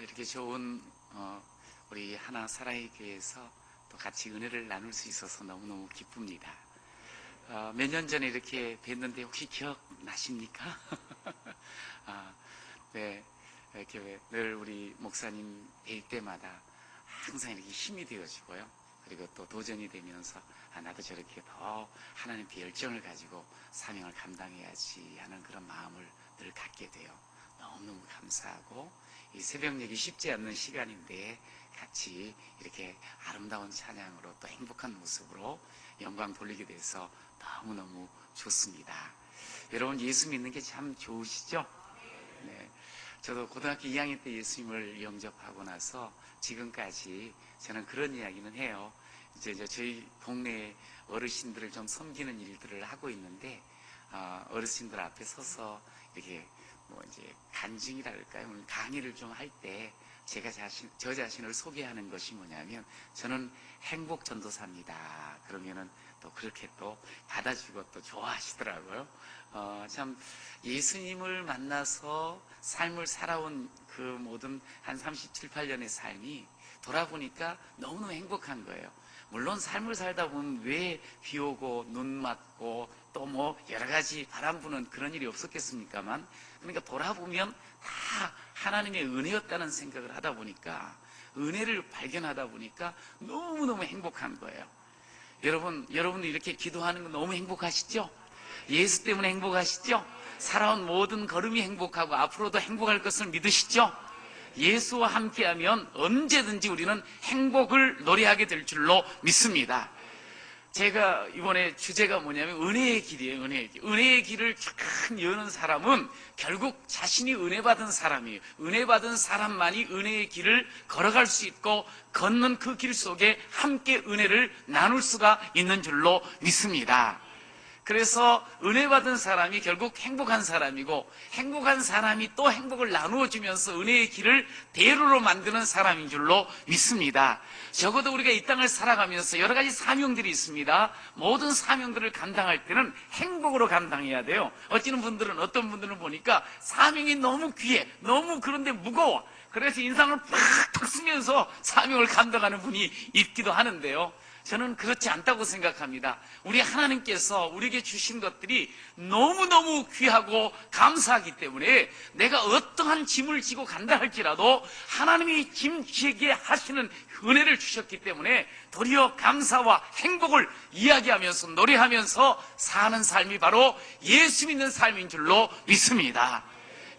이렇게 좋은 우리 하나 사랑의 교회에서 또 같이 은혜를 나눌 수 있어서 너무너무 기쁩니다. 몇 년 전에 이렇게 뵀는데 혹시 기억나십니까? 네, 이렇게 늘 우리 목사님 뵐 때마다 항상 이렇게 힘이 되어지고요. 그리고 또 도전이 되면서 나도 저렇게 더 하나님께 열정을 가지고 사명을 감당해야지 하는 그런 마음을 늘 갖게 돼요. 너무너무 감사하고 이 새벽녘이 쉽지 않는 시간인데 같이 이렇게 아름다운 찬양으로 또 행복한 모습으로 영광 돌리게 돼서 너무너무 좋습니다. 여러분, 예수 믿는 게 참 좋으시죠? 네, 저도 고등학교 2학년 때 예수님을 영접하고 나서 지금까지 저는 그런 이야기는 해요. 이제 저희 동네 어르신들을 좀 섬기는 일들을 하고 있는데 어르신들 앞에 서서 이렇게 이제 간증이랄까요? 강의를 좀 할 때 저 자신을 소개하는 것이 뭐냐면 저는 행복 전도사입니다. 그러면은 또 그렇게 또 받아주고 또 좋아하시더라고요. 참 예수님을 만나서 삶을 살아온 그 모든 한 37, 8년의 삶이 돌아보니까 너무너무 행복한 거예요. 물론 삶을 살다 보면 왜 비 오고 눈 맞고 또 여러 가지 바람 부는 그런 일이 없었겠습니까만, 그러니까 돌아보면 다 하나님의 은혜였다는 생각을 하다 보니까, 은혜를 발견하다 보니까 너무너무 행복한 거예요. 여러분 이렇게 기도하는 거 너무 행복하시죠? 예수 때문에 행복하시죠? 살아온 모든 걸음이 행복하고 앞으로도 행복할 것을 믿으시죠? 예수와 함께하면 언제든지 우리는 행복을 노래하게 될 줄로 믿습니다. 제가 이번에 주제가 뭐냐면 은혜의 길이에요. 은혜의 길. 은혜의 길을 쫙 여는 사람은 결국 자신이 은혜 받은 사람이에요. 은혜 받은 사람만이 은혜의 길을 걸어갈 수 있고 걷는 그 길 속에 함께 은혜를 나눌 수가 있는 줄로 믿습니다. 그래서 은혜 받은 사람이 결국 행복한 사람이고, 행복한 사람이 또 행복을 나누어 주면서 은혜의 길을 대로로 만드는 사람인 줄로 믿습니다. 적어도 우리가 이 땅을 살아가면서 여러 가지 사명들이 있습니다. 모든 사명들을 감당할 때는 행복으로 감당해야 돼요. 어떤 분들은 보니까 사명이 너무 귀해, 너무 그런데 무거워. 그래서 인상을 팍팍 쓰면서 사명을 감당하는 분이 있기도 하는데요. 저는 그렇지 않다고 생각합니다. 우리 하나님께서 우리에게 주신 것들이 너무너무 귀하고 감사하기 때문에 내가 어떠한 짐을 지고 간다 할지라도 하나님이 짐지게 하시는 은혜를 주셨기 때문에 도리어 감사와 행복을 이야기하면서 노래하면서 사는 삶이 바로 예수 믿는 삶인 줄로 믿습니다.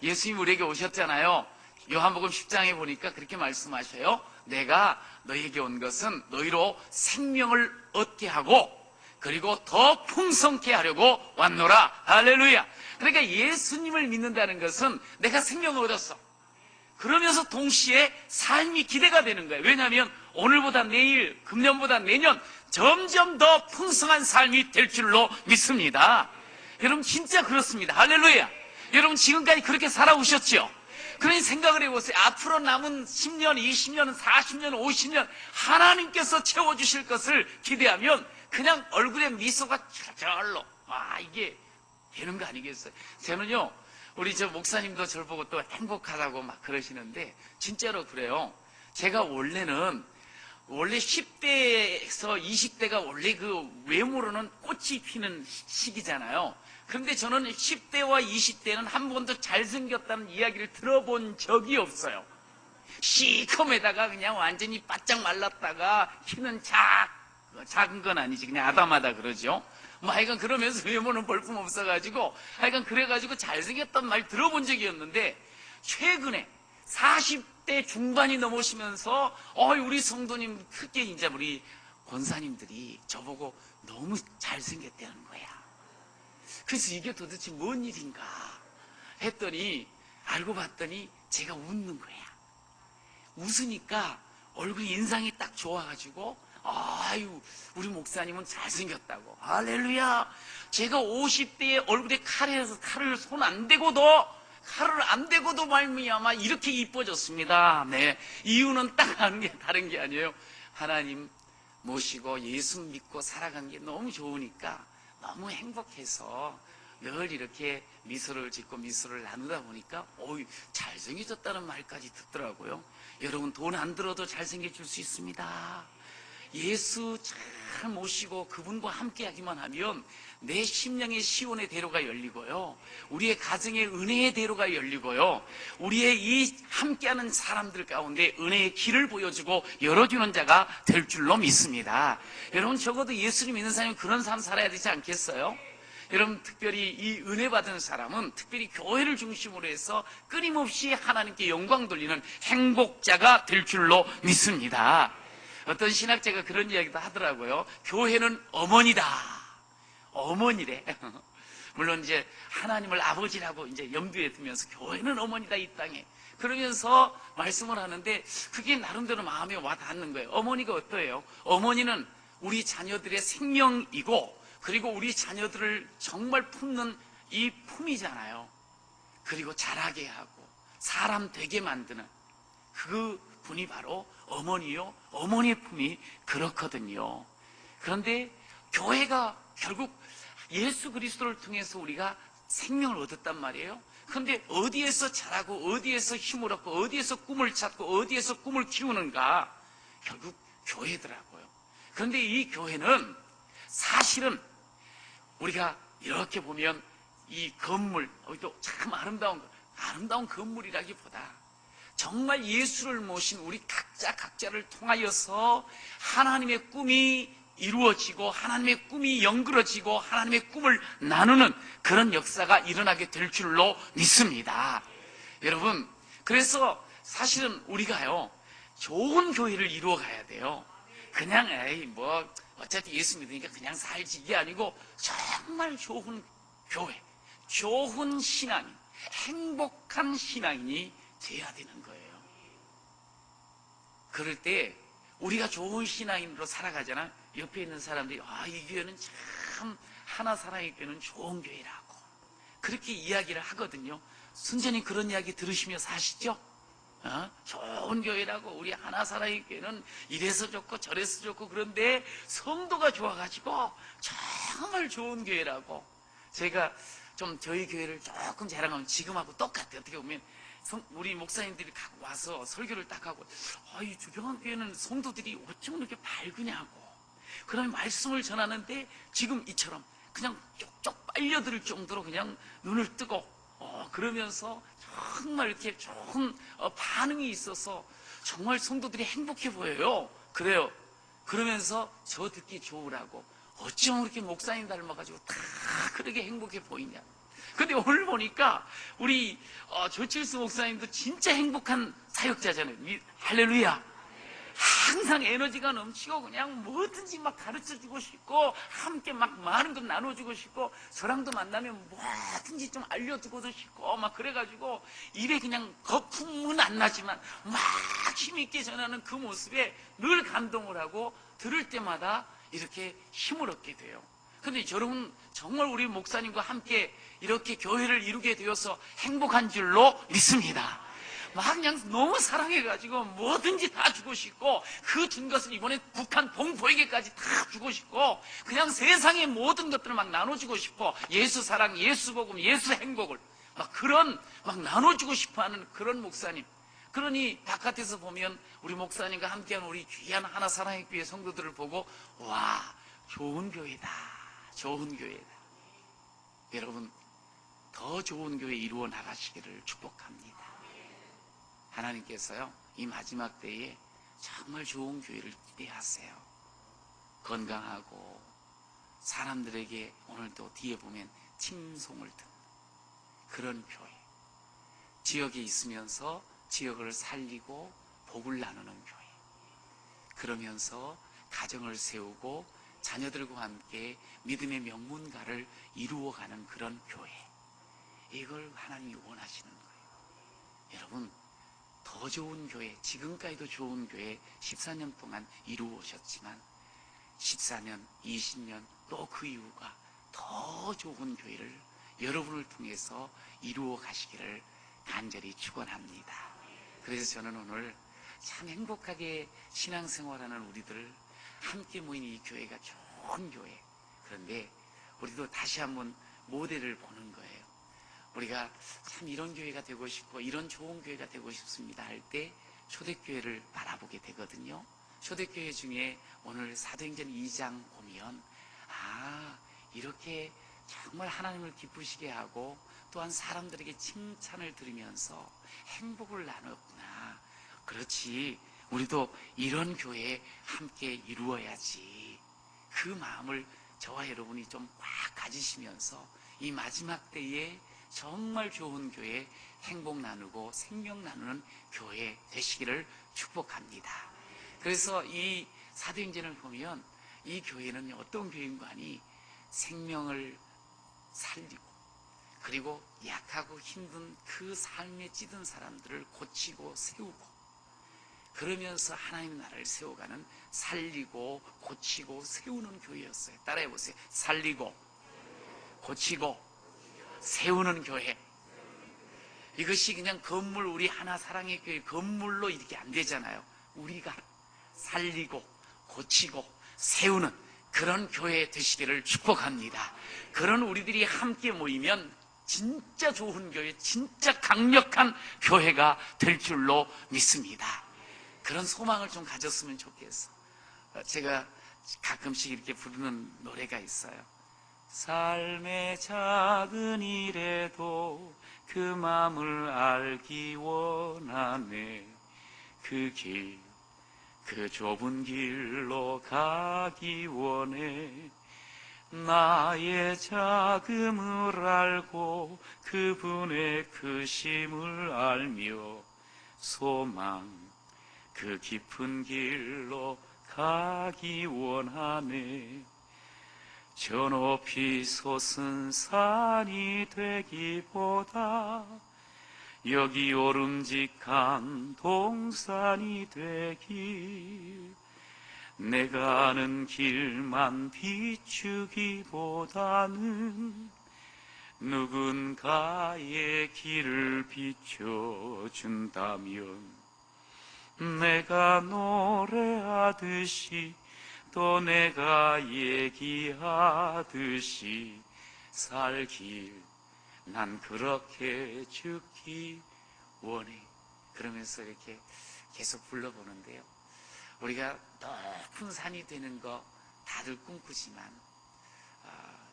예수님이 우리에게 오셨잖아요. 요한복음 10장에 보니까 그렇게 말씀하셔요. 내가 너희에게 온 것은 너희로 생명을 얻게 하고 그리고 더 풍성케 하려고 왔노라. 할렐루야. 그러니까 예수님을 믿는다는 것은 내가 생명을 얻었어. 그러면서 동시에 삶이 기대가 되는 거예요. 왜냐하면 오늘보다 내일, 금년보다 내년 점점 더 풍성한 삶이 될 줄로 믿습니다. 여러분 진짜 그렇습니다. 할렐루야. 여러분 지금까지 그렇게 살아오셨죠? 그러니 생각을 해보세요. 앞으로 남은 10년, 20년, 40년, 50년 하나님께서 채워주실 것을 기대하면 그냥 얼굴에 미소가 절절로 이게 되는 거 아니겠어요? 저는요, 우리 목사님도 저를 보고 또 행복하다고 막 그러시는데 진짜로 그래요. 제가 원래 10대에서 20대가 원래 그 외모로는 꽃이 피는 시기잖아요. 그런데 저는 10대와 20대는 한 번도 잘생겼다는 이야기를 들어본 적이 없어요. 시커매다가 그냥 완전히 바짝 말랐다가 키는 작은 건 아니지. 그냥 아담하다 그러죠. 하여간 그러면서 외모는 볼품 없어가지고 하여간 그래가지고 잘생겼단 말 들어본 적이었는데 최근에 40대 중반이 넘으시면서 우리 성도님 크게 이제 우리 권사님들이 저보고 너무 잘생겼다는 거야. 그래서 이게 도대체 뭔 일인가 했더니 알고 봤더니 제가 웃는 거야. 웃으니까 얼굴 인상이 딱 좋아가지고 우리 목사님은 잘생겼다고. 할렐루야. 제가 50대에 얼굴에 칼을 손 안 대고도 말미암아 이렇게 이뻐졌습니다. 네, 이유는 딱 다른 게 아니에요. 하나님 모시고 예수 믿고 살아간 게 너무 좋으니까 너무 행복해서 늘 이렇게 미소를 짓고 미소를 나누다 보니까 잘생겨졌다는 말까지 듣더라고요. 여러분, 돈 안 들어도 잘생겨질 수 있습니다. 예수 잘 모시고 그분과 함께하기만 하면 내 심령의 시온의 대로가 열리고요, 우리의 가정의 은혜의 대로가 열리고요, 우리의 이 함께하는 사람들 가운데 은혜의 길을 보여주고 열어주는 자가 될 줄로 믿습니다. 여러분, 적어도 예수를 믿는 사람은 그런 삶 살아야 되지 않겠어요? 여러분, 특별히 이 은혜 받은 사람은 특별히 교회를 중심으로 해서 끊임없이 하나님께 영광 돌리는 행복자가 될 줄로 믿습니다. 어떤 신학자가 그런 이야기도 하더라고요. 교회는 어머니다. 어머니래. 물론 이제 하나님을 아버지라고 이제 염두에 두면서 교회는 어머니다, 이 땅에. 그러면서 말씀을 하는데 그게 나름대로 마음에 와 닿는 거예요. 어머니가 어떠해요? 어머니는 우리 자녀들의 생명이고, 그리고 우리 자녀들을 정말 품는 이 품이잖아요. 그리고 자라게 하고 사람 되게 만드는 그 분이 바로 어머니요, 어머니의 품이 그렇거든요. 그런데 교회가 결국 예수 그리스도를 통해서 우리가 생명을 얻었단 말이에요. 그런데 어디에서 자라고 어디에서 힘을 얻고 어디에서 꿈을 찾고 어디에서 꿈을 키우는가? 결국 교회더라고요. 그런데 이 교회는 사실은 우리가 이렇게 보면 이 건물, 또 참 아름다운 건물이라기보다 정말 예수를 모신 우리 각자를 통하여서 하나님의 꿈이 이루어지고 하나님의 꿈이 연그러지고 하나님의 꿈을 나누는 그런 역사가 일어나게 될 줄로 믿습니다. 여러분, 그래서 사실은 우리가요, 좋은 교회를 이루어 가야 돼요. 그냥 어차피 예수 믿으니까 그냥 살지, 이게 아니고 정말 좋은 교회, 좋은 신앙인, 행복한 신앙인이 돼야 되는 거예요. 그럴 때 우리가 좋은 신앙인으로 살아가잖아. 옆에 있는 사람들이 이 교회는 참 하나 사랑의 교회는 좋은 교회라고 그렇게 이야기를 하거든요. 순전히 그런 이야기 들으시며 사시죠? 좋은 교회라고, 우리 하나 사랑의 교회는 이래서 좋고 저래서 좋고, 그런데 성도가 좋아가지고 정말 좋은 교회라고. 제가 좀 저희 교회를 조금 자랑하면 지금하고 똑같아요. 어떻게 보면 우리 목사님들이 갖고 와서 설교를 딱 하고, 이 주병환 교회는 성도들이 어쩜 이렇게 밝으냐고. 그러면 말씀을 전하는데 지금 이처럼 그냥 쪽쪽 빨려들 정도로 그냥 눈을 뜨고, 그러면서 정말 이렇게 좋은 반응이 있어서 정말 성도들이 행복해 보여요. 그래요. 그러면서 저 듣기 좋으라고. 어쩜 그렇게 목사님 닮아가지고 다 그렇게 행복해 보이냐. 근데 오늘 보니까 우리 조칠수 목사님도 진짜 행복한 사역자잖아요. 할렐루야. 항상 에너지가 넘치고 그냥 뭐든지 막 가르쳐주고 싶고 함께 막 많은 것 나눠주고 싶고, 저랑도 만나면 뭐든지 좀 알려주고도 싶고 막 그래가지고 입에 그냥 거품은 안 나지만 막 힘있게 전하는 그 모습에 늘 감동을 하고 들을 때마다 이렇게 힘을 얻게 돼요. 근데 여러분, 정말 우리 목사님과 함께 이렇게 교회를 이루게 되어서 행복한 줄로 믿습니다. 막 그냥 너무 사랑해가지고 뭐든지 다 주고 싶고, 그 준 것을 이번에 북한 동포에게까지 다 주고 싶고, 그냥 세상의 모든 것들을 막 나눠주고 싶어. 예수 사랑, 예수 복음, 예수 행복을 막 나눠주고 싶어 하는 그런 목사님. 그러니 바깥에서 보면 우리 목사님과 함께하는 우리 귀한 하나 사랑의 교회 성도들을 보고, 와, 좋은 교회다, 좋은 교회다. 여러분, 더 좋은 교회 이루어 나가시기를 축복합니다. 하나님께서요, 이 마지막 때에 정말 좋은 교회를 기대하세요. 건강하고 사람들에게, 오늘도 뒤에 보면 칭송을 듣는 그런 교회, 지역에 있으면서 지역을 살리고 복을 나누는 교회, 그러면서 가정을 세우고 자녀들과 함께 믿음의 명문가를 이루어가는 그런 교회, 이걸 하나님이 원하시는 거예요. 여러분, 더 좋은 교회, 지금까지도 좋은 교회 14년 동안 이루어 오셨지만 14년, 20년 또 그 이후가 더 좋은 교회를 여러분을 통해서 이루어 가시기를 간절히 축원합니다. 그래서 저는 오늘 참 행복하게 신앙생활하는 우리들 함께 모인 이 교회가 좋은 교회, 그런데 우리도 다시 한번 모델을 보는 거예요. 우리가 참 이런 교회가 되고 싶고 이런 좋은 교회가 되고 싶습니다 할 때 초대교회를 바라보게 되거든요. 초대교회 중에 오늘 사도행전 2장 보면 이렇게 정말 하나님을 기쁘시게 하고 또한 사람들에게 칭찬을 들으면서 행복을 나눴구나. 그렇지, 우리도 이런 교회 함께 이루어야지. 그 마음을 저와 여러분이 좀 꽉 가지시면서 이 마지막 때에 정말 좋은 교회, 행복 나누고 생명 나누는 교회 되시기를 축복합니다. 그래서 이 사도행전을 보면 이 교회는 어떤 교회인가 하니 생명을 살리고 그리고 약하고 힘든 그 삶에 찌든 사람들을 고치고 세우고 그러면서 하나님의 나라를 세워가는 살리고 고치고 세우는 교회였어요. 따라해보세요. 살리고 고치고 세우는 교회. 이것이 그냥 건물, 우리 하나 사랑의 교회 건물로 이렇게 안 되잖아요. 우리가 살리고 고치고 세우는 그런 교회 되시기를 축복합니다. 그런 우리들이 함께 모이면 진짜 좋은 교회, 진짜 강력한 교회가 될 줄로 믿습니다. 그런 소망을 좀 가졌으면 좋겠어. 제가 가끔씩 이렇게 부르는 노래가 있어요. 삶의 작은 일에도 그 마음을 알기 원하네. 그 길, 그 좁은 길로 가기 원해. 나의 자금을 알고 그분의 크심을 알며 소망 그 깊은 길로 가기 원하네. 저 높이 솟은 산이 되기보다 여기 오름직한 동산이 되길. 내가 아는 길만 비추기보다는 누군가의 길을 비춰준다면 내가 노래하듯이 또 내가 얘기하듯이 살길 난 그렇게 죽기 원해. 그러면서 이렇게 계속 불러보는데요. 우리가 높은 산이 되는 거 다들 꿈꾸지만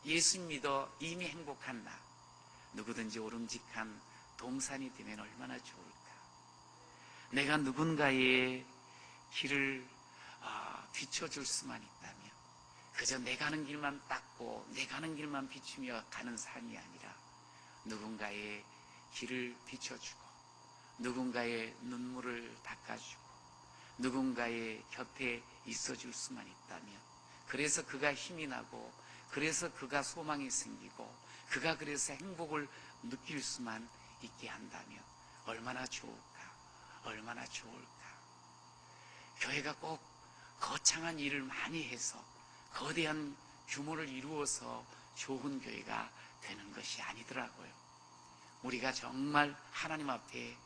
예수 믿어 이미 행복한 나 누구든지 오름직한 동산이 되면 얼마나 좋을까. 내가 누군가의 길을 비춰줄 수만 있다면 그저 내 가는 길만 닦고 내 가는 길만 비추며 가는 삶이 아니라 누군가의 길을 비춰주고 누군가의 눈물을 닦아주고 누군가의 곁에 있어줄 수만 있다면 그래서 그가 힘이 나고 그래서 그가 소망이 생기고 그가 그래서 행복을 느낄 수만 있게 한다면 얼마나 좋을까. 얼마나 좋을까. 교회가 꼭 거창한 일을 많이 해서 거대한 규모를 이루어서 좋은 교회가 되는 것이 아니더라고요. 우리가 정말 하나님 앞에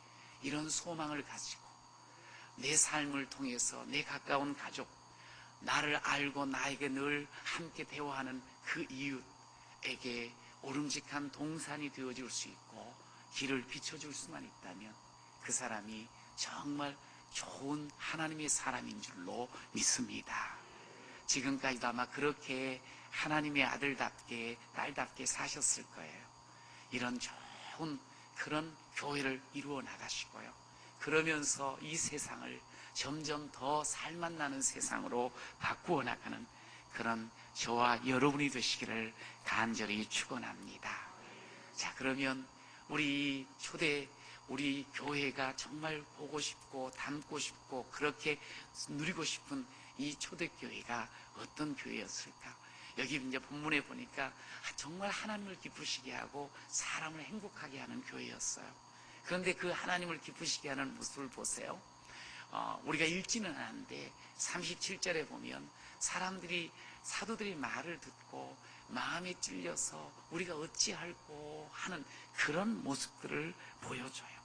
이런 소망을 가지고 내 삶을 통해서 내 가까운 가족, 나를 알고 나에게 늘 함께 대화하는 그 이웃에게 오름직한 동산이 되어줄 수 있고 길을 비춰줄 수만 있다면 그 사람이 정말 좋은 하나님의 사람인 줄로 믿습니다. 지금까지도 아마 그렇게 하나님의 아들답게 딸답게 사셨을 거예요. 이런 좋은 그런 교회를 이루어 나가시고요. 그러면서 이 세상을 점점 더 살맛 나는 세상으로 바꾸어 나가는 그런 저와 여러분이 되시기를 간절히 축원합니다. 자, 그러면 우리 우리 교회가 정말 보고 싶고 닮고 싶고 그렇게 누리고 싶은 이 초대교회가 어떤 교회였을까? 여기 이제 본문에 보니까 정말 하나님을 기쁘시게 하고 사람을 행복하게 하는 교회였어요. 그런데 그 하나님을 기쁘시게 하는 모습을 보세요. 우리가 읽지는 않았는데 37절에 보면 사도들이 말을 듣고 마음에 찔려서 우리가 어찌할꼬 하는 그런 모습들을 보여줘요.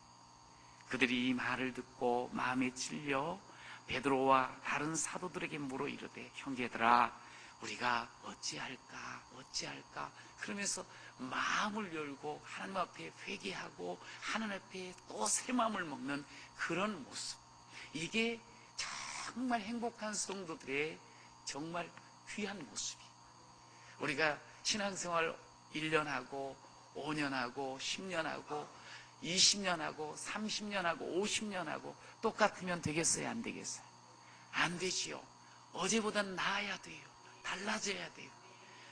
그들이 이 말을 듣고 마음에 찔려 베드로와 다른 사도들에게 물어 이르되 형제들아 우리가 어찌할까 그러면서 마음을 열고 하나님 앞에 회개하고 하나님 앞에 또 새 마음을 먹는 그런 모습, 이게 정말 행복한 성도들의 정말 귀한 모습이에요. 우리가 신앙생활 1년 하고 5년 하고 10년 하고 20년 하고 30년 하고 50년 하고 똑같으면 되겠어요? 안 되겠어요? 안 되지요. 어제보다는 나아야 돼요. 달라져야 돼요.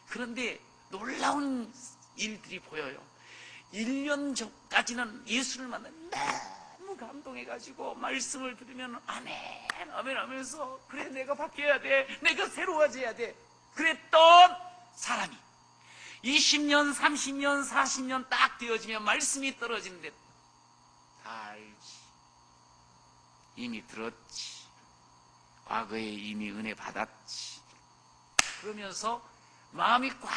그런데 놀라운 일들이 보여요. 1년 전까지는 예수를 만나면 너무 감동해가지고 말씀을 들으면 아멘 아멘 하면서 그래 내가 바뀌어야 돼, 내가 새로워져야 돼 그랬던 사람이 20년 30년 40년 딱 되어지면 말씀이 떨어지는데 다 알지, 이미 들었지, 과거에 이미 은혜 받았지, 그러면서 마음이 꽉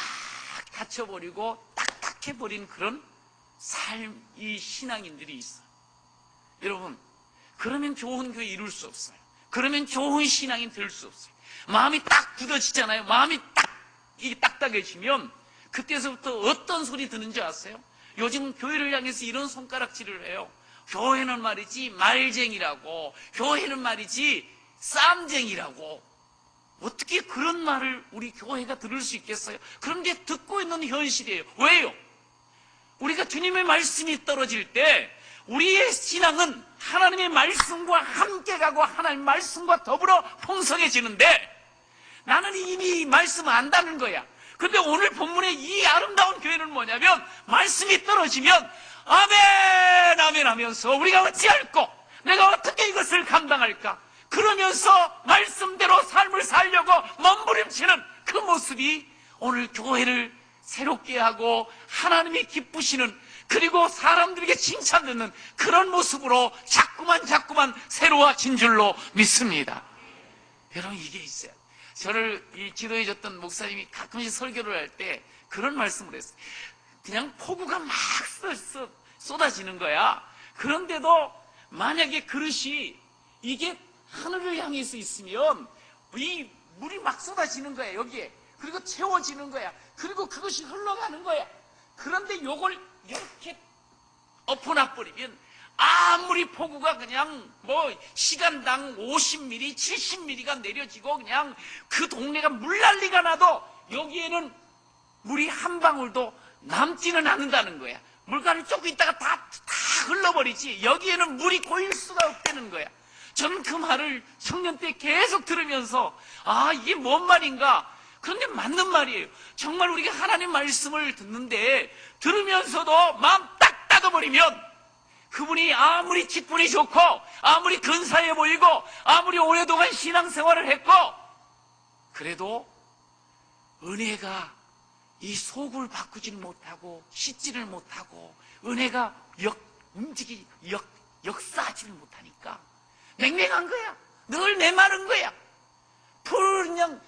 닫혀버리고 딱딱해버린 그런 삶이 신앙인들이 있어요. 여러분, 그러면 좋은 교회 이룰 수 없어요. 그러면 좋은 신앙인 될 수 없어요. 마음이 딱 굳어지잖아요. 마음이 이게 딱딱해지면 그때서부터 어떤 소리 드는지 아세요? 요즘 교회를 향해서 이런 손가락질을 해요. 교회는 말이지 말쟁이라고, 교회는 말이지 쌈쟁이라고. 어떻게 그런 말을 우리 교회가 들을 수 있겠어요? 그런데 듣고 있는 현실이에요. 왜요? 우리가 주님의 말씀이 떨어질 때 우리의 신앙은 하나님의 말씀과 함께 가고 하나님의 말씀과 더불어 풍성해지는데 나는 이미 말씀을 안다는 거야. 그런데 오늘 본문의 이 아름다운 교회는 뭐냐면 말씀이 떨어지면 아멘 아멘 하면서 우리가 어찌할꼬, 내가 어떻게 이것을 감당할까, 그러면서 말씀대로 삶을 살려고 몸부림치는 그 모습이 오늘 교회를 새롭게 하고 하나님이 기쁘시는, 그리고 사람들에게 칭찬듣는 그런 모습으로 자꾸만 새로워진 줄로 믿습니다. 여러분, 이게 있어요. 저를 지도해줬던 목사님이 가끔씩 설교를 할 때 그런 말씀을 했어요. 그냥 폭우가 막 쏟아지는 거야. 그런데도 만약에 그릇이 이게 하늘을 향해서 있으면 이 물이 막 쏟아지는 거야, 여기에. 그리고 채워지는 거야. 그리고 그것이 흘러가는 거야. 그런데 요걸 이렇게 엎어놔버리면 아무리 폭우가 그냥 시간당 50mm, 70mm가 내려지고 그냥 그 동네가 물난리가 나도 여기에는 물이 한 방울도 남지는 않는다는 거야. 물가를 조금 있다가 다 흘러버리지 여기에는 물이 고일 수가 없다는 거야. 저는 그 말을 청년 때 계속 들으면서 이게 뭔 말인가. 그런데 맞는 말이에요. 정말 우리가 하나님 말씀을 듣는데 들으면서도 마음 딱 닫아버리면 그분이 아무리 직분이 좋고 아무리 근사해 보이고 아무리 오랫동안 신앙생활을 했고 그래도 은혜가 이 속을 바꾸지를 못하고 씻지를 못하고 은혜가 역사하지를 못하니까 맹맹한 거야. 늘 메마른 거야. 그냥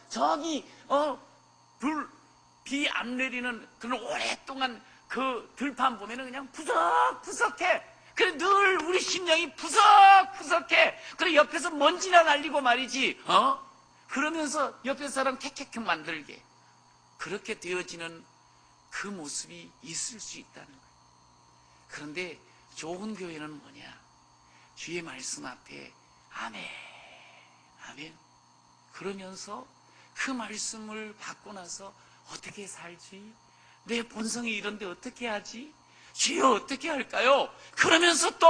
비 안 내리는 그런 오랫동안 그 들판 보면은 그냥 푸석푸석해. 그래 늘 우리 심령이 푸석푸석해. 그래 옆에서 먼지나 날리고 말이지. 그러면서 옆에 사람 캑캑 만들게. 그렇게 되어지는 그 모습이 있을 수 있다는 거예요. 그런데 좋은 교회는 뭐냐? 주의 말씀 앞에 아멘, 아멘. 그러면서 그 말씀을 받고 나서 어떻게 살지? 내 본성이 이런데 어떻게 하지? 주여 어떻게 할까요? 그러면서 또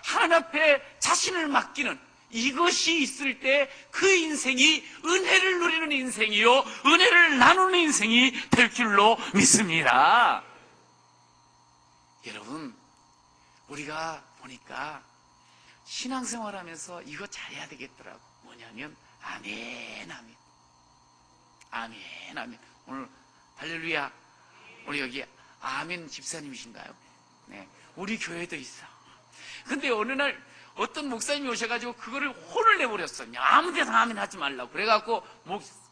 하나님 앞에 자신을 맡기는 이것이 있을 때 그 인생이 은혜를 누리는 인생이요 은혜를 나누는 인생이 될 줄로 믿습니다. 여러분, 우리가 보니까 신앙생활하면서 이거 잘해야 되겠더라고. 뭐냐면 아멘 아멘 아멘 아멘. 오늘 할렐루야. 우리 여기 아멘 집사님이신가요? 네, 우리 교회도 있어. 근데 어느 날 어떤 목사님이 오셔가지고 그거를 혼을 내버렸어요. 아무 데나 아멘 하지 말라고. 그래갖고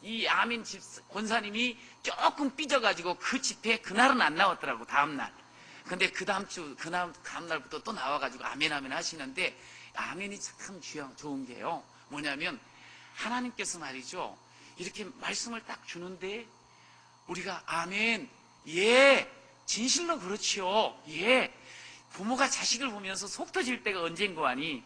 이 아멘 권사님이 조금 삐져가지고 그 집회에 그날은 안 나왔더라고. 다음날. 근데 그 다음날부터 또 나와가지고 아멘 아멘 하시는데 아멘이 참 좋은 게요. 뭐냐면 하나님께서 말이죠, 이렇게 말씀을 딱 주는데 우리가 아멘, 예, 진실로 그렇지요. 예. 부모가 자식을 보면서 속 터질 때가 언제인 거 아니?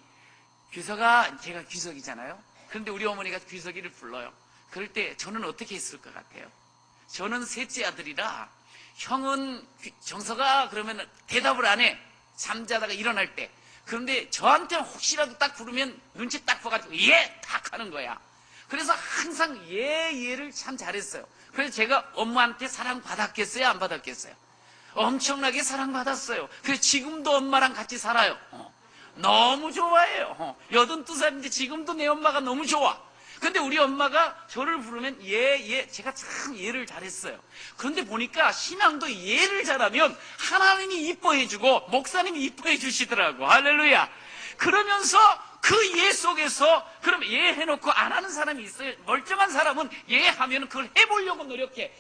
규석아, 제가 규석이잖아요. 그런데 우리 어머니가 규석이를 불러요. 그럴 때 저는 어떻게 했을 것 같아요? 저는 셋째 아들이라 형은 정석아 그러면 대답을 안 해. 잠자다가 일어날 때. 그런데 저한테는 혹시라도 딱 부르면 눈치 딱 봐가지고 예! 딱 하는 거야. 그래서 항상 예를 참 잘했어요. 그래서 제가 엄마한테 사랑받았겠어요? 안 받았겠어요? 엄청나게 사랑받았어요. 그래서 지금도 엄마랑 같이 살아요. 너무 좋아해요. 82살인데 지금도 내 엄마가 너무 좋아. 근데 우리 엄마가 저를 부르면 예, 제가 참 예를 잘했어요. 그런데 보니까 신앙도 예를 잘하면 하나님이 이뻐해주고 목사님이 이뻐해 주시더라고. 할렐루야. 그러면서 그 예 속에서 그럼 예 해놓고 안 하는 사람이 있어요. 멀쩡한 사람은 예 하면 그걸 해보려고 노력해.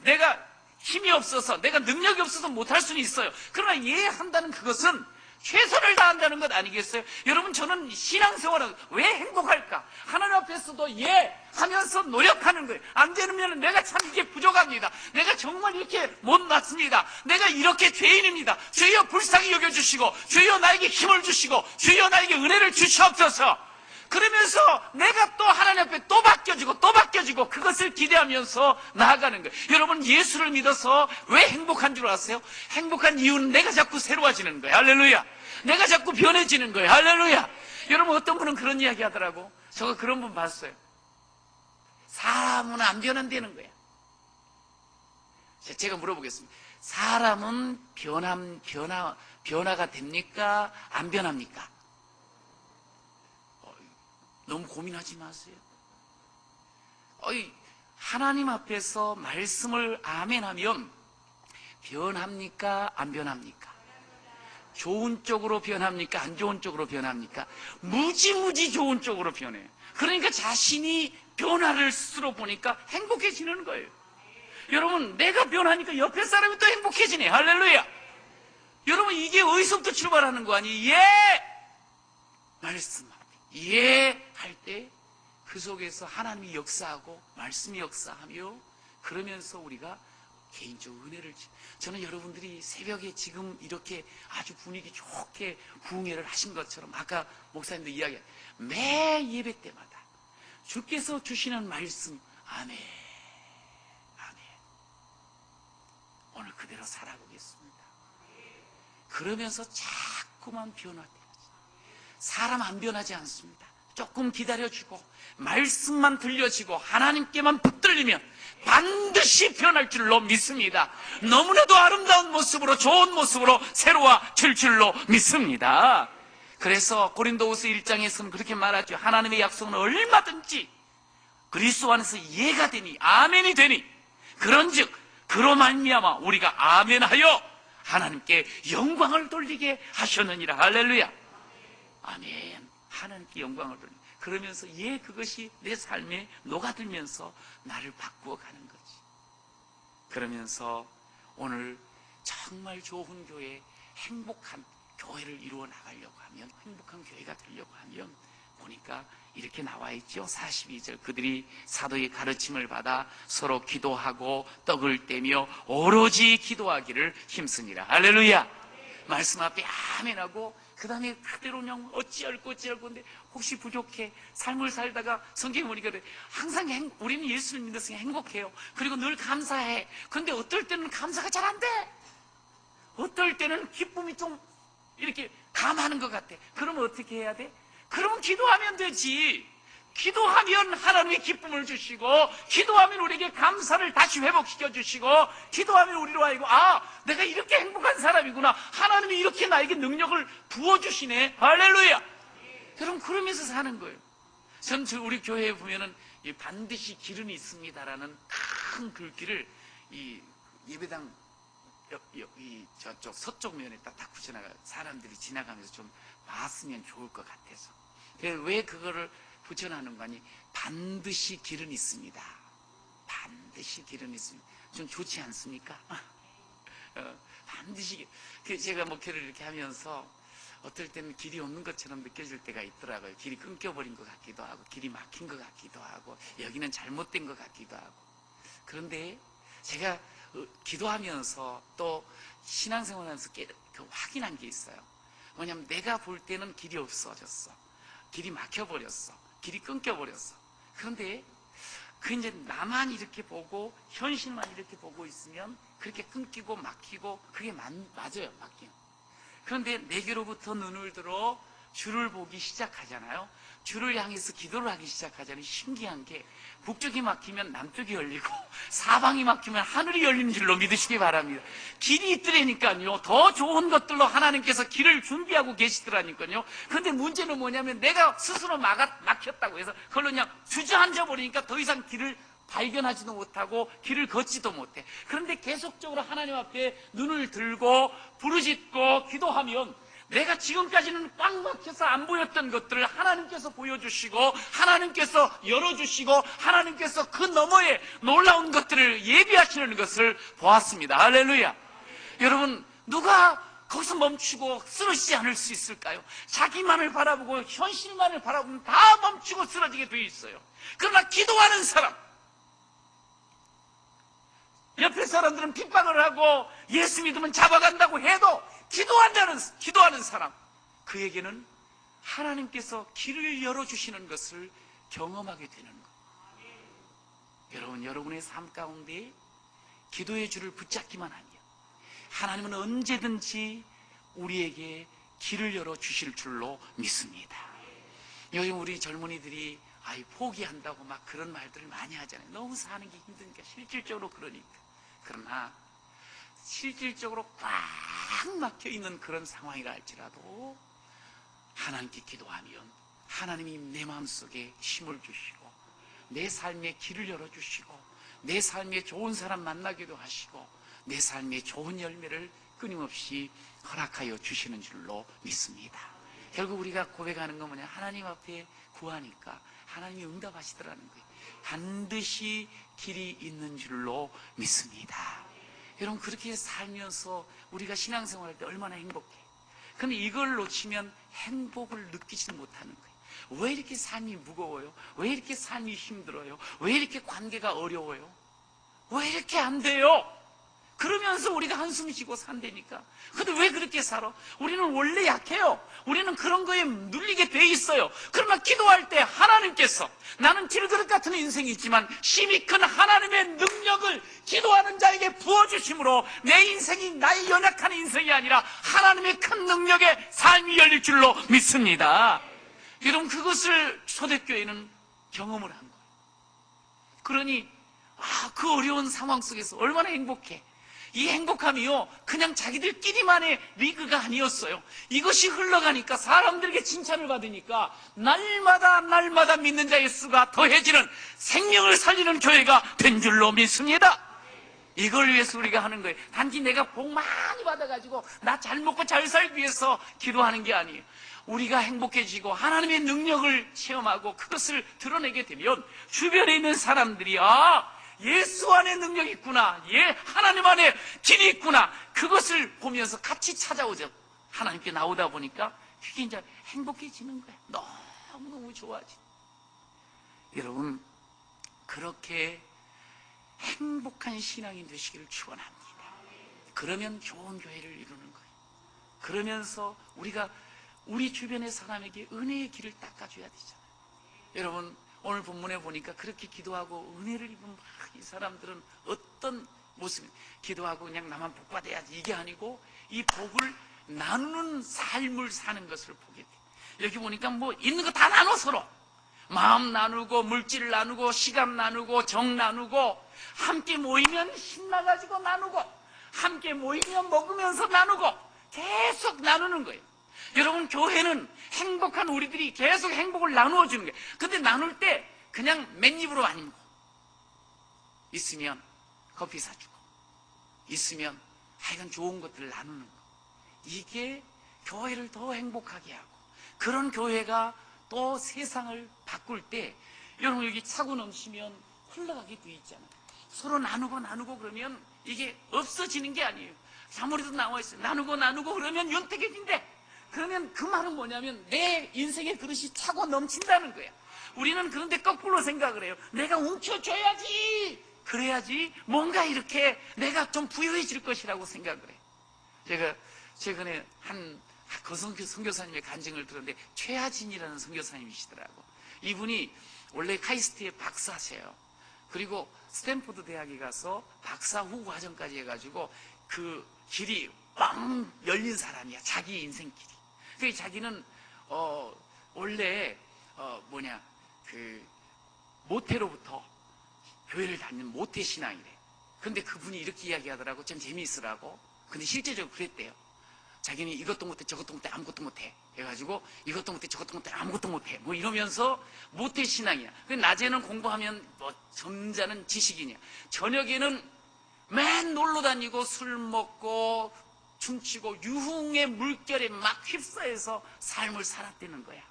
내가 힘이 없어서 내가 능력이 없어서 못할 수는 있어요. 그러나 예 한다는 그것은 최선을 다한다는 것 아니겠어요? 여러분, 저는 신앙생활은 왜 행복할까? 하나님 앞에서도 예 하면서 노력하는 거예요. 안 되면 내가 참 이게 부족합니다. 내가 정말 이렇게 못났습니다. 내가 이렇게 죄인입니다. 주여 불쌍히 여겨주시고 주여 나에게 힘을 주시고 주여 나에게 은혜를 주시옵소서. 그러면서 내가 또 하나님 앞에 또 바뀌어지고 그것을 기대하면서 나아가는 거예요. 여러분, 예수를 믿어서 왜 행복한 줄 아세요? 행복한 이유는 내가 자꾸 새로워지는 거예요. 할렐루야. 내가 자꾸 변해지는 거예요. 할렐루야. 여러분, 어떤 분은 그런 이야기 하더라고. 제가 그런 분 봤어요. 사람은 안 변한다는 거야. 제가 물어보겠습니다. 사람은 변화가 됩니까? 안 변합니까? 너무 고민하지 마세요. 하나님 앞에서 말씀을 아멘하면 변합니까? 안 변합니까? 좋은 쪽으로 변합니까? 안 좋은 쪽으로 변합니까? 무지무지 좋은 쪽으로 변해요. 그러니까 자신이 변화를 스스로 보니까 행복해지는 거예요. 여러분, 내가 변하니까 옆에 사람이 또 행복해지네. 할렐루야. 여러분, 이게 어디서부터 출발하는 거 아니에요? 예! 말씀 예! 할 때 그 속에서 하나님이 역사하고 말씀이 역사하며 그러면서 우리가 개인적으로 은혜를 저는 여러분들이 새벽에 지금 이렇게 아주 분위기 좋게 부흥회를 하신 것처럼 아까 목사님도 이야기한 매 예배 때마다 주께서 주시는 말씀 아멘 오늘 그대로 살아보겠습니다. 그러면서 자꾸만 변화돼야지. 사람 안 변하지 않습니다. 조금 기다려주고 말씀만 들려지고 하나님께만 붙들리면 반드시 변할 줄로 믿습니다. 너무나도 아름다운 모습으로 좋은 모습으로 새로워질 줄로 믿습니다. 그래서 고린도후서 1장에서는 그렇게 말하죠. 하나님의 약속은 얼마든지 그리스도 안에서 예가 되니 아멘이 되니 그런즉 그로 말미암아 우리가 아멘하여 하나님께 영광을 돌리게 하셨느니라. 할렐루야. 아멘. 하나님께 영광을 돌리게. 그러면서 그것이 내 삶에 녹아들면서 나를 바꾸어 가는 거지. 그러면서 오늘 정말 좋은 교회, 행복한 교회를 이루어 나가려고 하면, 행복한 교회가 되려고 하면 보니까 이렇게 나와 있죠. 42절 그들이 사도의 가르침을 받아 서로 기도하고 떡을 떼며 오로지 기도하기를 힘쓰니라. 할렐루야. 말씀 앞에 아멘하고 그 다음에 그대로 그냥 어찌할 건데 혹시 부족해 삶을 살다가 성경에 보니까 항상 우리는 예수를 믿어서 행복해요. 그리고 늘 감사해. 그런데 어떨 때는 감사가 잘 안 돼. 어떨 때는 기쁨이 좀 이렇게 감하는 것 같아. 그러면 어떻게 해야 돼? 그러면 기도하면 되지. 기도하면 하나님의 기쁨을 주시고 기도하면 우리에게 감사를 다시 회복시켜 주시고 기도하면 우리로 하여금 내가 이렇게 행복한 사람이구나. 하나님이 이렇게 나에게 능력을 부어주시네. 할렐루야. 여러분 그러면서 사는 거예요. 전 우리 교회에 보면은 반드시 길은 있습니다라는 큰 글귀를 이 예배당 저쪽 서쪽 면에 딱 붙여나가 사람들이 지나가면서 좀 봤으면 좋을 것 같아서. 왜 그거를 붙여놓는 거 아니? 반드시 길은 있습니다. 반드시 길은 있습니다. 좀 좋지 않습니까? 반드시 제가 목회를 이렇게 하면서 어떨 때는 길이 없는 것처럼 느껴질 때가 있더라고요. 길이 끊겨버린 것 같기도 하고, 길이 막힌 것 같기도 하고, 여기는 잘못된 것 같기도 하고. 그런데 제가 기도하면서 또 신앙생활하면서 확인한 게 있어요. 뭐냐면 내가 볼 때는 길이 없어졌어. 길이 막혀버렸어. 길이 끊겨버렸어. 그런데 이제 나만 이렇게 보고 현실만 이렇게 보고 있으면 그렇게 끊기고 막히고 그게 맞아요. 막히면. 그런데 내게로부터 눈을 들어 주를 보기 시작하잖아요. 주를 향해서 기도를 하기 시작하잖아요. 신기한 게 북쪽이 막히면 남쪽이 열리고 사방이 막히면 하늘이 열리는 줄로 믿으시기 바랍니다. 길이 있더라니까요. 더 좋은 것들로 하나님께서 길을 준비하고 계시더라니까요. 그런데 문제는 뭐냐면 내가 스스로 막혔다고 해서 그걸로 그냥 주저앉아 버리니까 더 이상 길을 발견하지도 못하고 길을 걷지도 못해. 그런데 계속적으로 하나님 앞에 눈을 들고 부르짖고 기도하면 내가 지금까지는 꽉 막혀서 안 보였던 것들을 하나님께서 보여주시고 하나님께서 열어주시고 하나님께서 그 너머에 놀라운 것들을 예비하시는 것을 보았습니다. 할렐루야. 여러분, 누가 거기서 멈추고 쓰러지지 않을 수 있을까요? 자기만을 바라보고 현실만을 바라보면 다 멈추고 쓰러지게 되어 있어요. 그러나 기도하는 사람, 옆에 사람들은 핍박을 하고 예수 믿으면 잡아간다고 해도 기도하는 사람, 그에게는 하나님께서 길을 열어주시는 것을 경험하게 되는 것. 여러분, 여러분의 삶 가운데 기도의 줄을 붙잡기만 하면 하나님은 언제든지 우리에게 길을 열어주실 줄로 믿습니다. 요즘 우리 젊은이들이 포기한다고 막 그런 말들을 많이 하잖아요. 너무 사는 게 힘드니까, 실질적으로 그러니까. 그러나 실질적으로 꽉 막혀 있는 그런 상황이라 할지라도 하나님께 기도하면 하나님이 내 마음속에 힘을 주시고 내 삶에 길을 열어주시고 내 삶에 좋은 사람 만나기도 하시고 내 삶에 좋은 열매를 끊임없이 허락하여 주시는 줄로 믿습니다. 결국 우리가 고백하는 건 뭐냐? 하나님 앞에 구하니까 하나님이 응답하시더라는 거예요. 반드시 길이 있는 줄로 믿습니다. 여러분, 그렇게 살면서 우리가 신앙생활할 때 얼마나 행복해. 근데 이걸 놓치면 행복을 느끼지 못하는 거예요. 왜 이렇게 삶이 무거워요? 왜 이렇게 삶이 힘들어요? 왜 이렇게 관계가 어려워요? 왜 이렇게 안 돼요? 그러면서 우리가 한숨 쉬고 산다니까. 근데 왜 그렇게 살아? 우리는 원래 약해요. 우리는 그런 거에 눌리게 돼 있어요. 그러나 기도할 때 하나님께서, 나는 질그릇 같은 인생이 있지만 힘이 큰 하나님의 능력을 기도하는 자에게 부어주심으로 내 인생이 나의 연약한 인생이 아니라 하나님의 큰 능력에 삶이 열릴 줄로 믿습니다. 여러분, 그것을 초대교회는 경험을 한 거예요. 그러니 그 어려운 상황 속에서 얼마나 행복해. 이 행복함이요, 그냥 자기들끼리만의 리그가 아니었어요. 이것이 흘러가니까, 사람들에게 칭찬을 받으니까 날마다 믿는 자의 수가 더해지는, 생명을 살리는 교회가 된 줄로 믿습니다. 이걸 위해서 우리가 하는 거예요. 단지 내가 복 많이 받아가지고 나 잘 먹고 잘 살기 위해서 기도하는 게 아니에요. 우리가 행복해지고 하나님의 능력을 체험하고 그것을 드러내게 되면 주변에 있는 사람들이 예수 안에 능력이 있구나, 하나님 안에 길이 있구나, 그것을 보면서 같이 찾아오죠. 하나님께 나오다 보니까 그게 이제 행복해지는 거예요. 너무너무 좋아지. 여러분, 그렇게 행복한 신앙이 되시기를 축원합니다. 그러면 좋은 교회를 이루는 거예요. 그러면서 우리가 우리 주변의 사람에게 은혜의 길을 닦아줘야 되잖아요. 여러분, 오늘 본문에 보니까 그렇게 기도하고 은혜를 입은 이 사람들은 어떤 모습이, 기도하고 그냥 나만 복 받아야지 이게 아니고 이 복을 나누는 삶을 사는 것을 보게 돼. 여기 보니까 뭐 있는 거 다 나눠, 서로 마음 나누고 물질 나누고 시간 나누고 정 나누고, 함께 모이면 신나가지고 나누고, 함께 모이면 먹으면서 나누고, 계속 나누는 거예요. 여러분, 교회는 행복한 우리들이 계속 행복을 나누어 주는 거예요. 근데 나눌 때 그냥 맨입으로 안 먹고, 있으면 커피 사주고, 있으면 하여간 좋은 것들을 나누는 거, 이게 교회를 더 행복하게 하고, 그런 교회가 또 세상을 바꿀 때, 여러분, 여기 차고 넘치면 흘러가게 돼 있잖아요. 서로 나누고 그러면 이게 없어지는 게 아니에요. 사무리도 나와 있어요. 나누고 그러면 윤택해진대. 그러면 그 말은 뭐냐면 내 인생의 그릇이 차고 넘친다는 거야. 우리는 그런데 거꾸로 생각을 해요. 내가 움켜줘야지. 그래야지 뭔가 이렇게 내가 좀 부유해질 것이라고 생각을 해. 제가 최근에 한 선교사님의 간증을 들었는데 최하진이라는 선교사님이시더라고. 이분이 원래 카이스트의 박사세요. 그리고 스탠포드 대학에 가서 박사 후 과정까지 해가지고 그 길이 빵 열린 사람이야. 자기 인생길이. 그래서 자기는 원래 그 모태로부터 교회를 다니는 모태 신앙이래. 근데 그분이 이렇게 이야기하더라고. 좀 재미있으라고. 근데 실제적으로 그랬대요. 자기는 이것도 못해 저것도 못해 아무것도 못해 해가지고 이것도 못해 저것도 못해 아무것도 못해 뭐 이러면서 모태 신앙이야. 낮에는 공부하면 뭐 점잖은 지식이냐, 저녁에는 맨 놀러 다니고 술 먹고 춤추고 유흥의 물결에 막 휩싸여서 삶을 살았다는 거야.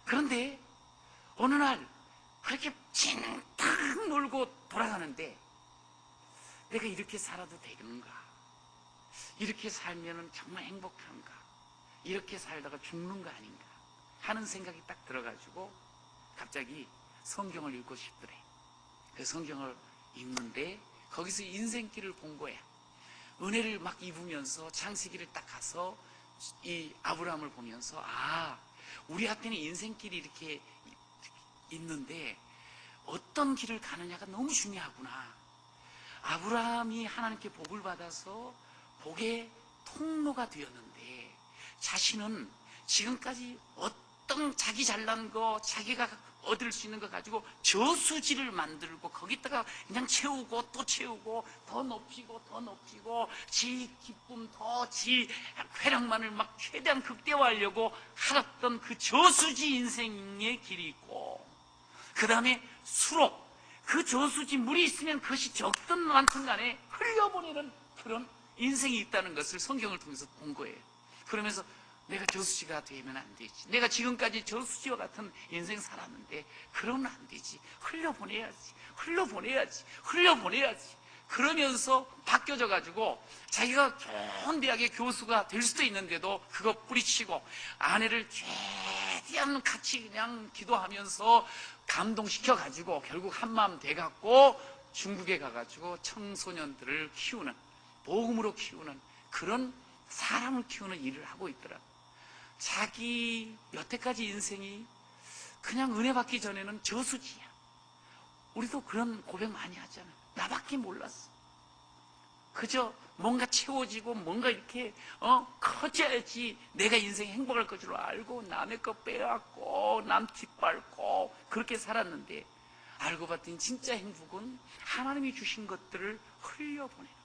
그런데 어느 날 그렇게 칭탕 놀고 돌아가는데 내가 이렇게 살아도 되는가? 이렇게 살면은 정말 행복한가? 이렇게 살다가 죽는 거 아닌가? 하는 생각이 딱 들어가지고 갑자기 성경을 읽고 싶더래. 그 성경을 읽는데 거기서 인생길을 본 거야. 은혜를 막 입으면서 창세기를 딱 가서 이 아브라함을 보면서 우리한테는 인생길이 이렇게 있는데 어떤 길을 가느냐가 너무 중요하구나. 아브라함이 하나님께 복을 받아서 복의 통로가 되었는데 자신은 지금까지 어떤 자기 잘난 거, 자기가 얻을 수 있는 거 가지고 저수지를 만들고 거기다가 그냥 채우고 또 채우고 더 높이고 더 높이고 지 기쁨 지 쾌락만을 막 최대한 극대화하려고 살았던 그 저수지 인생의 길이 있고, 그 다음에 수록 그 저수지 물이 있으면 그것이 적든 많든 간에 흘려보내는 그런 인생이 있다는 것을 성경을 통해서 본 거예요. 그러면서 내가 저수지가 되면 안 되지. 내가 지금까지 저수지와 같은 인생 살았는데 그러면 안 되지. 흘려보내야지. 그러면서 바뀌어져 가지고 자기가 좋은 대학의 교수가 될 수도 있는데도 그거 뿌리치고 아내를 최대한 같이 그냥 기도하면서 감동시켜 가지고 결국 한마음 돼 갖고 중국에 가 가지고 청소년들을 키우는, 복음으로 키우는 그런 사람을 키우는 일을 하고 있더라고요. 자기 여태까지 인생이 그냥 은혜 받기 전에는 저수지야. 우리도 그런 고백 많이 하잖아. 나밖에 몰랐어. 그저 뭔가 채워지고 뭔가 이렇게 커져야지 내가 인생에 행복할 것 줄 알고 남의 거 빼앗고 남 뒷밟고 그렇게 살았는데 알고 봤더니 진짜 행복은 하나님이 주신 것들을 흘려보내는 거.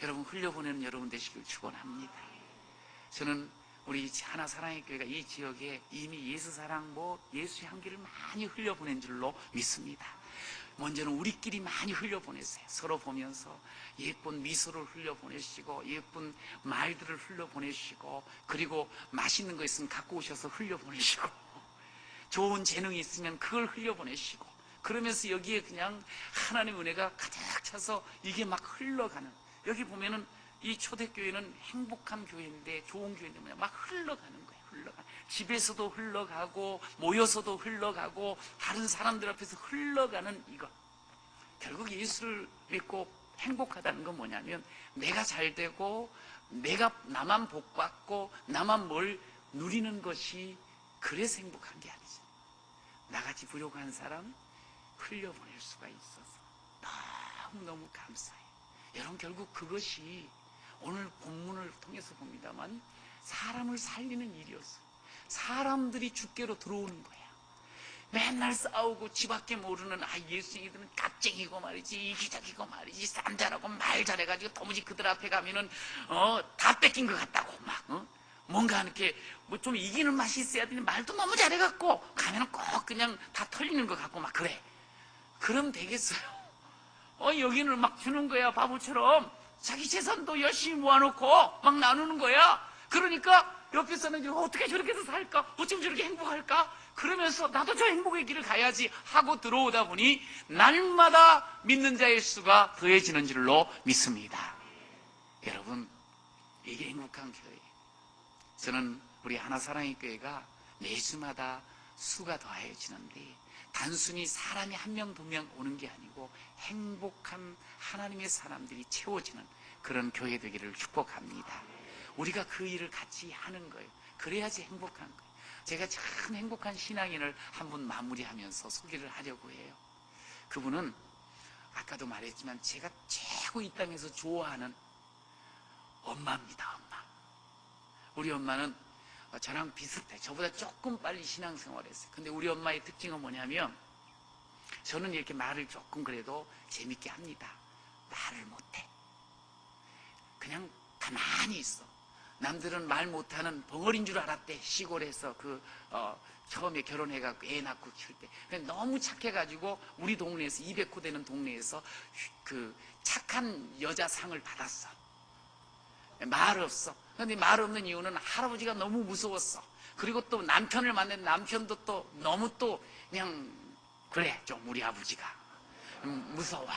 여러분, 흘려보내는 여러분 되시길 축원합니다. 저는 우리 하나사랑의 교회가 이 지역에 이미 예수 사랑, 예수의 향기를 많이 흘려보낸 줄로 믿습니다. 먼저는 우리끼리 많이 흘려보냈어요. 서로 보면서 예쁜 미소를 흘려보내시고 예쁜 말들을 흘려보내시고, 그리고 맛있는 거 있으면 갖고 오셔서 흘려보내시고, 좋은 재능이 있으면 그걸 흘려보내시고, 그러면서 여기에 그냥 하나님의 은혜가 가득 차서 이게 막 흘러가는, 여기 보면은 이 초대교회는 행복한 교회인데, 좋은 교회인데 막 흘러가는 거예요. 집에서도 흘러가고 모여서도 흘러가고 다른 사람들 앞에서 흘러가는 이것. 결국 예수를 믿고 행복하다는 건 뭐냐면 내가 잘 되고 나만 복 받고 나만 뭘 누리는 것이 그래서 행복한 게 아니죠. 나같이 부족한 사람 흘려보낼 수가 있어서 너무너무 감사해요. 여러분, 결국 그것이 오늘 본문을 통해서 봅니다만 사람을 살리는 일이었어요. 사람들이 주께로 들어오는 거야. 맨날 싸우고 지밖에 모르는 예수이들은 깝쟁이고 말이지, 이기적이고 말이지, 쌈 잘하고 말 잘해가지고 도무지 그들 앞에 가면은 다 뺏긴 것 같다고 뭔가 이렇게 좀 이기는 맛이 있어야 되는데 말도 너무 잘해갖고 가면은 꼭 그냥 다 털리는 것 같고 막 그래. 그럼 되겠어요? 여기는 막 주는 거야. 바보처럼 자기 재산도 열심히 모아놓고 막 나누는 거야. 그러니까 옆에서는 어떻게 저렇게 해서 살까? 어쩜 저렇게 행복할까? 그러면서 나도 저 행복의 길을 가야지 하고 들어오다 보니 날마다 믿는 자의 수가 더해지는 줄로 믿습니다. 여러분, 이게 행복한 교회예요. 저는 우리 하나사랑의 교회가 매주마다 수가 더해지는데 단순히 사람이 한 명, 두 명 오는 게 아니고 행복한 하나님의 사람들이 채워지는 그런 교회 되기를 축복합니다. 우리가 그 일을 같이 하는 거예요. 그래야지 행복한 거예요. 제가 참 행복한 신앙인을 한 분 마무리하면서 소개를 하려고 해요. 그분은 아까도 말했지만 제가 최고 이 땅에서 좋아하는 엄마입니다. 엄마. 우리 엄마는 저랑 비슷해. 저보다 조금 빨리 신앙생활을 했어요. 근데 우리 엄마의 특징은 뭐냐면 저는 이렇게 말을 조금 그래도 재밌게 합니다. 말을 못해. 그냥 가만히 있어. 남들은 말 못하는 벙어리인 줄 알았대. 시골에서 처음에 결혼해갖고 애 낳고 키울 때. 너무 착해가지고 우리 동네에서 200호 되는 동네에서 그 착한 여자상을 받았어. 말 없어. 근데 말 없는 이유는 할아버지가 너무 무서웠어. 그리고 또 남편을 만난 남편도 또 너무 또 그냥 그래 좀 우리 아버지가 무서워.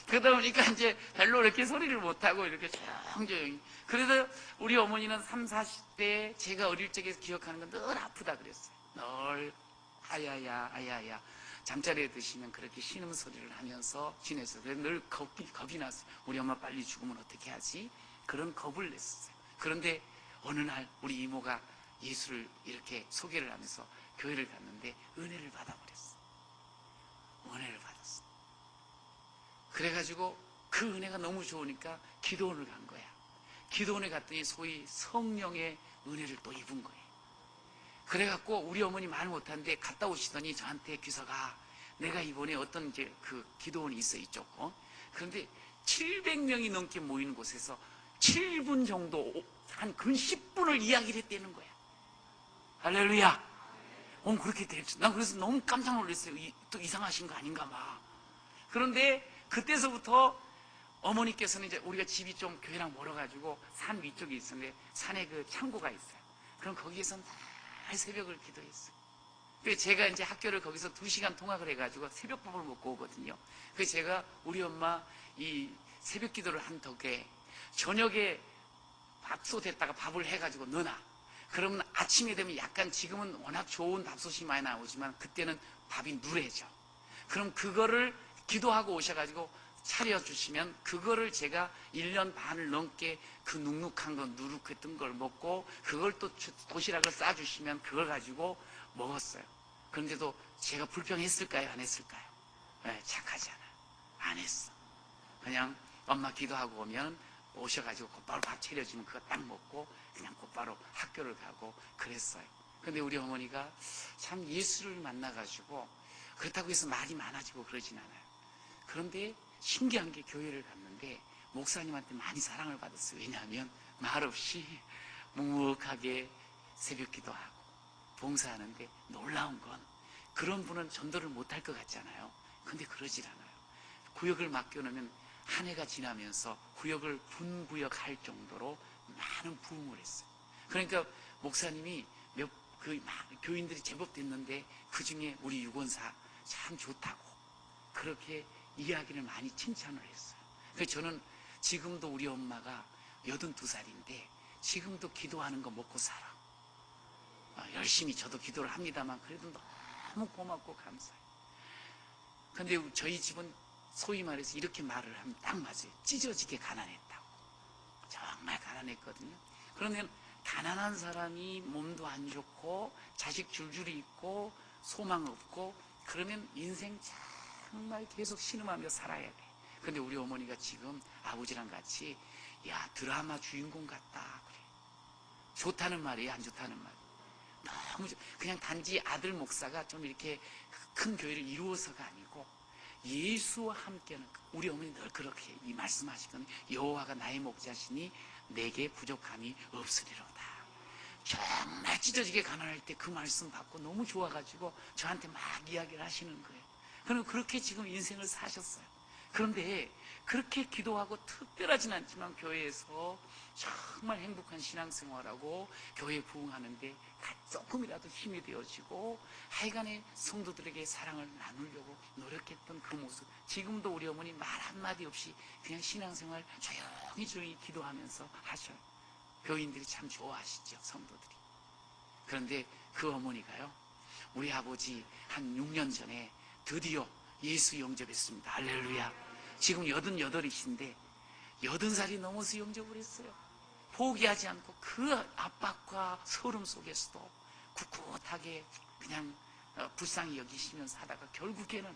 그러다 보니까 이제 별로 이렇게 소리를 못하고 이렇게 조용조용히. 그래서 우리 어머니는 30, 40대에 제가 어릴 적에 기억하는 건 늘 아프다 그랬어요. 늘 아야야 잠자리에 드시면 그렇게 신음소리를 하면서 지냈어요. 그래서 늘 겁이 났어요. 우리 엄마 빨리 죽으면 어떻게 하지? 그런 겁을 냈었어요. 그런데 어느 날 우리 이모가 예수를 이렇게 소개를 하면서 교회를 갔는데 은혜를 받아버렸어. 은혜를 받았어. 그래가지고 그 은혜가 너무 좋으니까 기도원을 간 거야. 기도원에 갔더니 소위 성령의 은혜를 또 입은 거예요. 그래갖고 우리 어머니 말 못하는데 갔다 오시더니 저한테 귀서가 내가 이번에 어떤 이제 그 기도원이 있어 이쪽. 그런데 700명이 넘게 모이는 곳에서 7분 정도 한 근 10분을 이야기를 했다는 거야. 할렐루야. 그렇게 됐어. 난 그래서 너무 깜짝 놀랐어요. 또 이상하신 거 아닌가 봐. 그런데 그때서부터 어머니께서는 이제 우리가 집이 좀 교회랑 멀어가지고 산 위쪽에 있었는데 산에 그 창고가 있어요. 그럼 거기에서 날 새벽을 기도했어요. 그래서 제가 이제 학교를 거기서 2시간 통학을 해가지고 새벽밥을 먹고 오거든요. 그래서 제가 우리 엄마 이 새벽 기도를 한 덕에 저녁에 밥솥에다가 밥을 해가지고 넣어놔. 그러면 아침에 되면 약간 지금은 워낙 좋은 밥솥이 많이 나오지만 그때는 밥이 누래져. 그럼 그거를 기도하고 오셔가지고 차려주시면 그거를 제가 1년 반을 넘게 그 눅눅한 거 누룩했던 걸 먹고 그걸 또 도시락을 싸주시면 그걸 가지고 먹었어요. 그런데도 제가 불평했을까요? 안 했을까요? 네, 착하지 않아요. 안 했어. 그냥 엄마 기도하고 오면 오셔가지고 곧바로 밥 차려주면 그거 딱 먹고 그냥 곧바로 학교를 가고 그랬어요. 근데 우리 어머니가 참 예수를 만나가지고 그렇다고 해서 말이 많아지고 그러진 않아요. 그런데 신기한 게 교회를 갔는데 목사님한테 많이 사랑을 받았어요. 왜냐하면 말없이 묵묵하게 새벽 기도하고 봉사하는데 놀라운 건 그런 분은 전도를 못할 것 같잖아요. 근데 그러질 않아요. 구역을 맡겨놓으면 한 해가 지나면서 구역을 분구역 할 정도로 많은 부흥을 했어요. 그러니까 목사님이 교인들이 제법 됐는데 그 중에 우리 유권사 참 좋다고 그렇게 이야기를 많이 칭찬을 했어요. 그래서 저는 지금도 우리 엄마가 82살인데 지금도 기도하는 거 먹고 살아. 열심히 저도 기도를 합니다만 그래도 너무 고맙고 감사해요. 근데 저희 집은 소위 말해서 이렇게 말을 하면 딱 맞아요. 찢어지게 가난했다고. 정말 가난했거든요. 그러면 가난한 사람이 몸도 안 좋고 자식 줄줄이 있고 소망 없고 그러면 인생 정말 계속 신음하며 살아야 돼. 근데 우리 어머니가 지금 아버지랑 같이 야 드라마 주인공 같다 그래. 좋다는 말이에요, 안 좋다는 말이에요. 너무 그냥 단지 아들 목사가 좀 이렇게 큰 교회를 이루어서가 아니고 예수와 함께는 우리 어머니 늘 그렇게 이 말씀하시거든요. 여호와가 나의 목자시니 내게 부족함이 없으리로다. 정말 찢어지게 가난할 때 그 말씀 받고 너무 좋아가지고 저한테 막 이야기를 하시는 거예요. 그럼 그렇게 지금 인생을 사셨어요. 그런데 그렇게 기도하고 특별하진 않지만 교회에서 정말 행복한 신앙생활하고 교회 부흥하는데 조금이라도 힘이 되어지고 하여간에 성도들에게 사랑을 나누려고 노력했던 그 모습, 지금도 우리 어머니 말 한마디 없이 그냥 신앙생활 조용히 기도하면서 하셔요. 교인들이 참 좋아하시죠, 성도들이. 그런데 그 어머니가요, 우리 아버지 한 6년 전에 드디어 예수 영접했습니다. 할렐루야. 지금 88이신데 80살이 넘어서 영접을 했어요. 포기하지 않고 그 압박과 소름 속에서도 굳굳하게 그냥 불쌍히 여기시면서 하다가 결국에는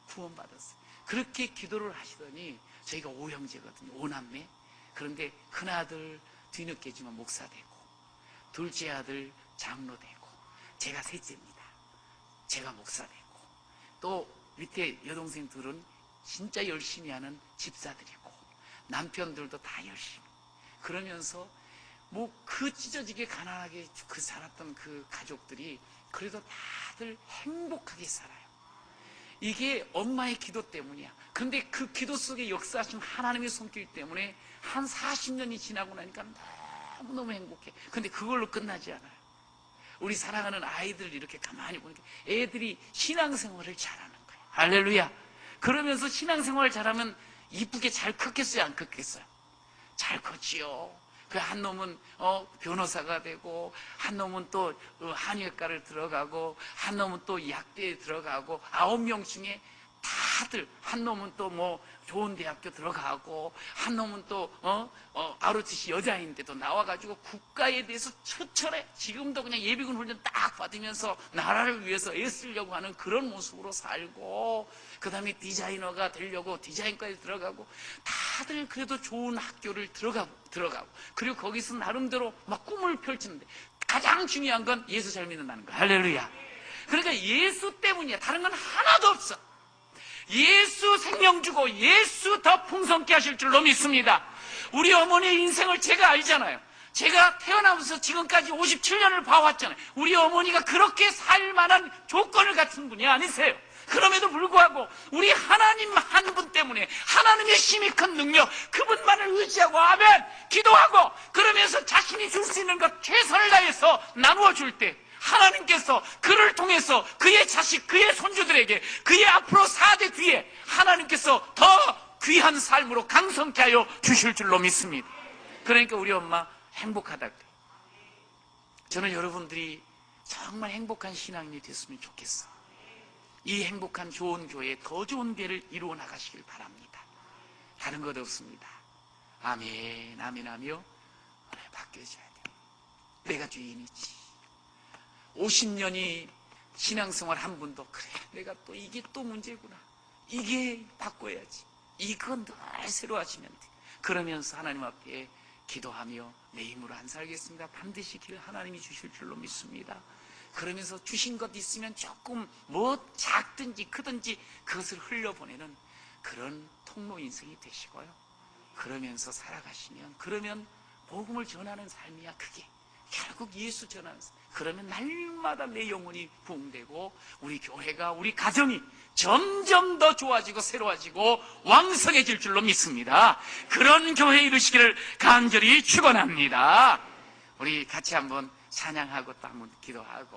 구원받았어요. 그렇게 기도를 하시더니 저희가 5형제거든요. 5남매. 그런데 큰아들 뒤늦게지만 목사 되고, 둘째 아들 장로 되고, 제가 셋째입니다. 제가 목사 되고, 또 밑에 여동생 둘은 진짜 열심히 하는 집사들이고, 남편들도 다 열심히. 그러면서 뭐 그 찢어지게 가난하게 그 살았던 그 가족들이 그래도 다들 행복하게 살아요. 이게 엄마의 기도 때문이야. 그런데 그 기도 속에 역사하신 하나님의 손길 때문에 한 40년이 지나고 나니까 너무너무 행복해. 그런데 그걸로 끝나지 않아요. 우리 사랑하는 아이들 이렇게 가만히 보니까 애들이 신앙생활을 잘하는 거예요. 할렐루야. 그러면서 신앙생활을 잘하면 이쁘게 잘 컸겠어요, 안 컸겠어요? 잘 컸지요. 그 한 놈은 변호사가 되고, 한 놈은 또 한의학과를 들어가고, 한 놈은 또 약대에 들어가고, 9명 중에 다들, 한 놈은 또 뭐 좋은 대학교 들어가고, 한 놈은 또 ROTC 여자인데도 나와가지고 국가에 대해서 처철해. 지금도 그냥 예비군 훈련 딱 받으면서 나라를 위해서 애쓰려고 하는 그런 모습으로 살고, 그 다음에 디자이너가 되려고 디자인과에 들어가고, 다들 그래도 좋은 학교를 들어가고, 그리고 거기서 나름대로 막 꿈을 펼치는데, 가장 중요한 건 예수 잘 믿는다는 거야. 할렐루야. 그러니까 예수 때문이야. 다른 건 하나도 없어. 예수 생명 주고 예수 더 풍성케 하실 줄로 믿습니다. 우리 어머니의 인생을 제가 알잖아요. 제가 태어나면서 지금까지 57년을 봐왔잖아요. 우리 어머니가 그렇게 살 만한 조건을 갖춘 분이 아니세요. 그럼에도 불구하고 우리 하나님 한 분 때문에 하나님의 힘이 큰 능력, 그분만을 의지하고 아멘 기도하고, 그러면서 자신이 줄 수 있는 것 최선을 다해서 나누어 줄 때 하나님께서 그를 통해서 그의 자식, 그의 손주들에게, 그의 앞으로 4대 뒤에 하나님께서 더 귀한 삶으로 강성케 하여 주실 줄로 믿습니다. 그러니까 우리 엄마 행복하다 그래요. 저는 여러분들이 정말 행복한 신앙인이 됐으면 좋겠어. 이 행복한 좋은 교회, 더 좋은 교회를 이루어 나가시길 바랍니다. 다른 것 없습니다. 아멘, 아멘 하며 바뀌어져야 돼. 내가 주인이지. 50년이 신앙생활 한 분도 그래, 내가 또 이게 또 문제구나, 이게 바꿔야지, 이건 늘 새로 하시면 돼. 그러면서 하나님 앞에 기도하며 내 힘으로 안 살겠습니다. 반드시 길 하나님이 주실 줄로 믿습니다. 그러면서 주신 것 있으면 조금 뭐 작든지 크든지 그것을 흘려보내는 그런 통로 인생이 되시고요. 그러면서 살아가시면, 그러면 복음을 전하는 삶이야. 그게 결국 예수 전하는 삶. 그러면 날마다 내 영혼이 부흥되고 우리 교회가, 우리 가정이 점점 더 좋아지고 새로워지고 왕성해질 줄로 믿습니다. 그런 교회에 이르시기를 간절히 축원합니다. 우리 같이 한번 찬양하고 또 한번 기도하고